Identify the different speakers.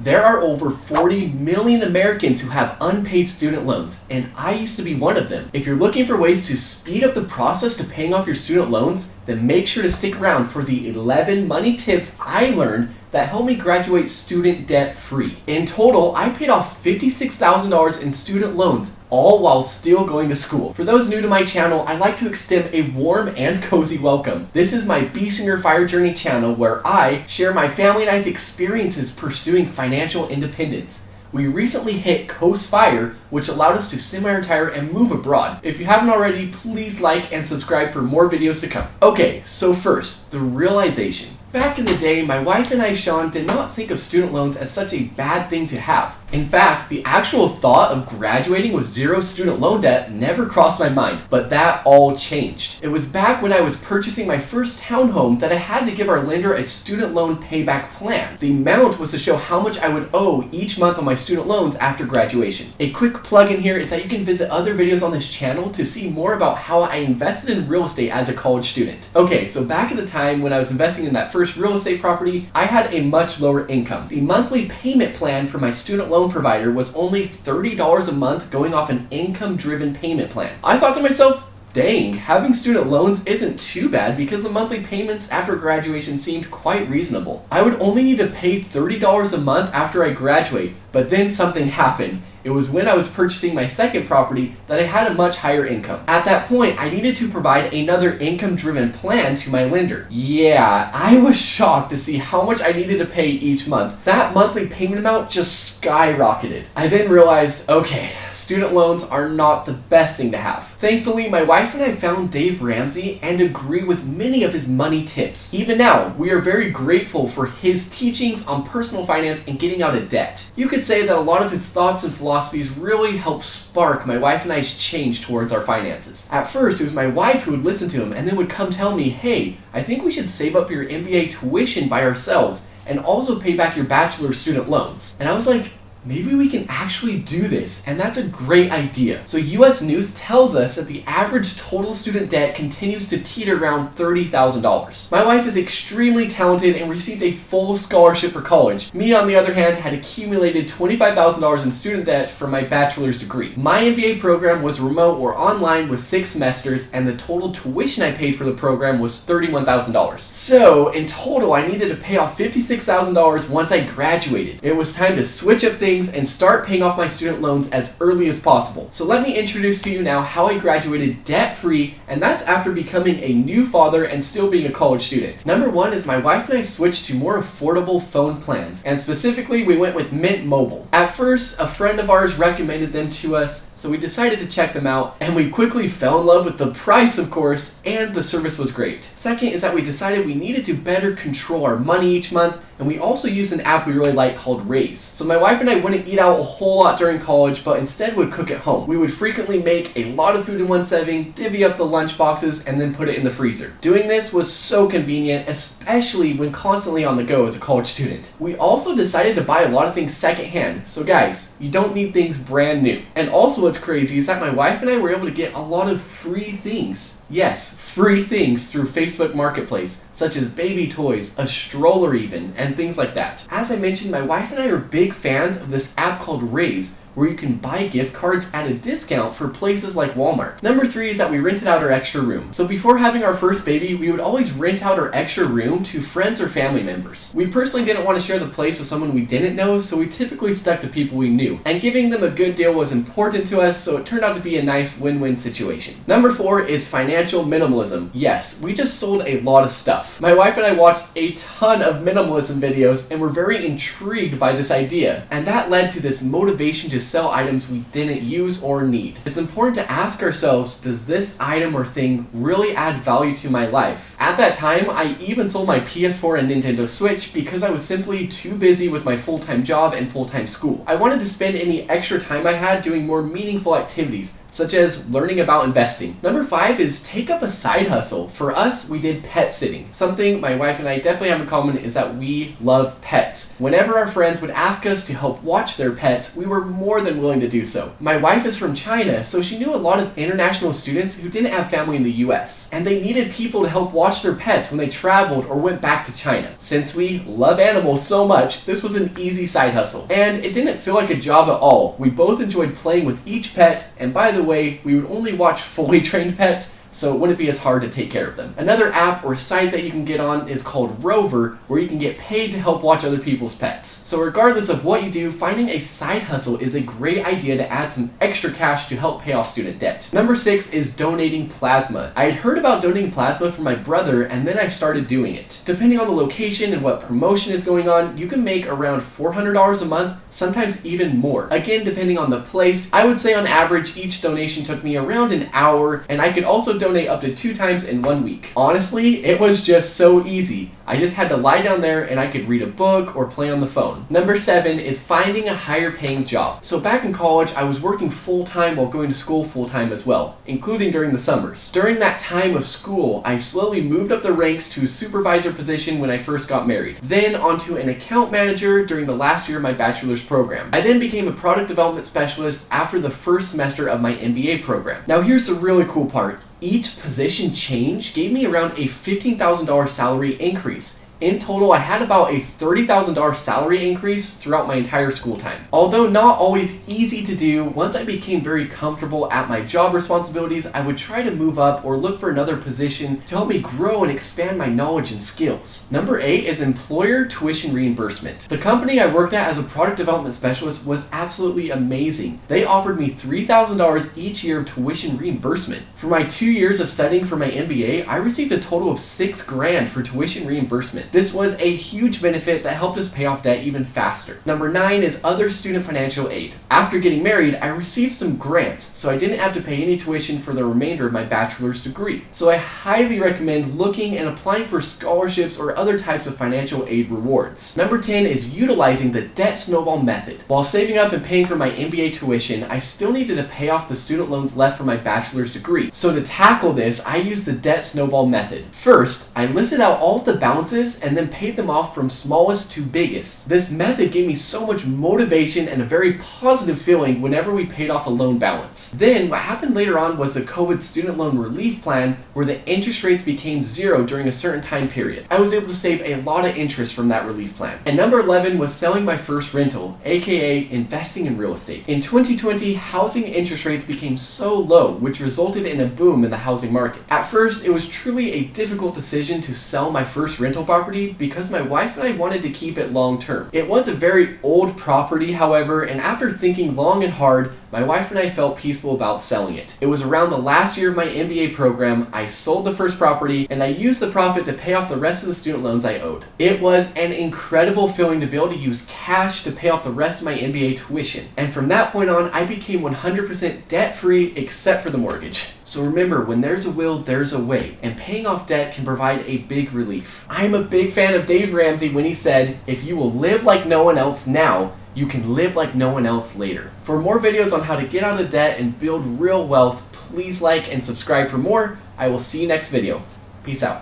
Speaker 1: There are over 40 million Americans who have unpaid student loans, and I used to be one of them. If you're looking for ways to speed up the process to paying off your student loans, then make sure to stick around for the 11 money tips I learned that helped me graduate student debt free. In total, I paid off $56,000 in student loans, all while still going to school. For those new to my channel, I'd like to extend a warm and cozy welcome. This is my Biesinger Fire Journey channel where I share my family and I's experiences pursuing financial independence. We recently hit Coast Fire, which allowed us to semi-retire and move abroad. If you haven't already, please like and subscribe for more videos to come. Okay, so first, the realization. Back in the day, my wife and I, Sean, did not think of student loans as such a bad thing to have. In fact, the actual thought of graduating with zero student loan debt never crossed my mind, but that all changed. It was back when I was purchasing my first townhome that I had to give our lender a student loan payback plan. The amount was to show how much I would owe each month on my student loans after graduation. A quick plug in here is that you can visit other videos on this channel to see more about how I invested in real estate as a college student. Okay, so back at the time when I was investing in that first real estate property, I had a much lower income. The monthly payment plan for my student loan provider was only $30 a month, going off an income-driven payment plan. I thought to myself, dang, having student loans isn't too bad because the monthly payments after graduation seemed quite reasonable. I would only need to pay $30 a month after I graduate, but then something happened. It was when I was purchasing my second property that I had a much higher income. At that point, I needed to provide another income-driven plan to my lender. Yeah, I was shocked to see how much I needed to pay each month. That monthly payment amount just skyrocketed. I then realized, okay, student loans are not the best thing to have. Thankfully, my wife and I found Dave Ramsey and agree with many of his money tips. Even now, we are very grateful for his teachings on personal finance and getting out of debt. You could say that a lot of his thoughts and philosophies really helped spark my wife and I's change towards our finances. At first, it was my wife who would listen to him and then would come tell me, hey, I think we should save up for your MBA tuition by ourselves and also pay back your bachelor student loans. And I was like, maybe we can actually do this, and that's a great idea. So US News tells us that the average total student debt continues to teeter around $30,000. My wife is extremely talented and received a full scholarship for college. Me, on the other hand, had accumulated $25,000 in student debt from my bachelor's degree. My MBA program was remote or online with 6 semesters, and the total tuition I paid for the program was $31,000. So, in total, I needed to pay off $56,000 once I graduated. It was time to switch up things and start paying off my student loans as early as possible. So let me introduce to you now how I graduated debt-free, and that's after becoming a new father and still being a college student. Number one is my wife and I switched to more affordable phone plans, and specifically we went with Mint Mobile. At first, a friend of ours recommended them to us, so we decided to check them out, and we quickly fell in love with the price, of course, and the service was great. Second is that we decided we needed to better control our money each month, and we also used an app we really like called Raise. So my wife and I wouldn't eat out a whole lot during college, but instead would cook at home. We would frequently make a lot of food in one serving, divvy up the lunch boxes, and then put it in the freezer. Doing this was so convenient, especially when constantly on the go as a college student. We also decided to buy a lot of things secondhand. So guys, you don't need things brand new. And also what's crazy is that my wife and I were able to get a lot of free things. Yes, free things through Facebook Marketplace, such as baby toys, a stroller even, and things like that. As I mentioned, my wife and I are big fans of this app called Raise, where you can buy gift cards at a discount for places like Walmart. Number 3 is that we rented out our extra room. So before having our first baby, we would always rent out our extra room to friends or family members. We personally didn't want to share the place with someone we didn't know, so we typically stuck to people we knew. And giving them a good deal was important to us, so it turned out to be a nice win-win situation. Number 4 is financial minimalism. Yes, we just sold a lot of stuff. My wife and I watched a ton of minimalism videos and were very intrigued by this idea, and that led to this motivation to sell items we didn't use or need. It's important to ask ourselves, does this item or thing really add value to my life? At that time, I even sold my PS4 and Nintendo Switch because I was simply too busy with my full-time job and full-time school. I wanted to spend any extra time I had doing more meaningful activities, such as learning about investing. Number 5 is take up a side hustle. For us, we did pet sitting. Something my wife and I definitely have in common is that we love pets. Whenever our friends would ask us to help watch their pets, we were more than willing to do so. My wife is from China, so she knew a lot of international students who didn't have family in the US, and they needed people to help watch watch their pets when they traveled or went back to China. Since we love animals so much, this was an easy side hustle. And it didn't feel like a job at all. We both enjoyed playing with each pet, and by the way, we would only watch fully trained pets, so it wouldn't be as hard to take care of them. Another app or site that you can get on is called Rover, where you can get paid to help watch other people's pets. So regardless of what you do, finding a side hustle is a great idea to add some extra cash to help pay off student debt. Number 6 is donating plasma. I had heard about donating plasma from my brother, and then I started doing it. Depending on the location and what promotion is going on, you can make around $400 a month, sometimes even more. Again, depending on the place, I would say on average each donation took me around an hour, and I could also donate up to 2 times in 1 week. Honestly, it was just so easy. I just had to lie down there and I could read a book or play on the phone. Number 7 is finding a higher paying job. So back in college, I was working full time while going to school full time as well, including during the summers. During that time of school, I slowly moved up the ranks to a supervisor position when I first got married, then onto an account manager during the last year of my bachelor's program. I then became a product development specialist after the first semester of my MBA program. Now here's the really cool part. Each position change gave me around a $15,000 salary increase. In total, I had about a $30,000 salary increase throughout my entire school time. Although not always easy to do, once I became very comfortable at my job responsibilities, I would try to move up or look for another position to help me grow and expand my knowledge and skills. Number 8 is employer tuition reimbursement. The company I worked at as a product development specialist was absolutely amazing. They offered me $3,000 each year of tuition reimbursement. For my 2 years of studying for my MBA, I received a total of $6,000 for tuition reimbursement. This was a huge benefit that helped us pay off debt even faster. Number 9 is other student financial aid. After getting married, I received some grants, so I didn't have to pay any tuition for the remainder of my bachelor's degree. So I highly recommend looking and applying for scholarships or other types of financial aid rewards. Number 10 is utilizing the debt snowball method. While saving up and paying for my MBA tuition, I still needed to pay off the student loans left for my bachelor's degree. So to tackle this, I used the debt snowball method. First, I listed out all of the balances and then paid them off from smallest to biggest. This method gave me so much motivation and a very positive feeling whenever we paid off a loan balance. Then what happened later on was the COVID student loan relief plan, where the interest rates became 0 during a certain time period. I was able to save a lot of interest from that relief plan. And number 11 was selling my first rental, aka investing in real estate. In 2020, housing interest rates became so low, which resulted in a boom in the housing market. At first, it was truly a difficult decision to sell my first rental property because my wife and I wanted to keep it long term. It was a very old property, however, and after thinking long and hard, my wife and I felt peaceful about selling it. It was around the last year of my MBA program. I sold the first property and I used the profit to pay off the rest of the student loans I owed. It was an incredible feeling to be able to use cash to pay off the rest of my MBA tuition. And from that point on, I became 100% debt free except for the mortgage. So remember, when there's a will, there's a way, and paying off debt can provide a big relief. I'm a big fan of Dave Ramsey when he said, "If you will live like no one else now, you can live like no one else later." For more videos on how to get out of debt and build real wealth, please like and subscribe for more. I will see you next video. Peace out.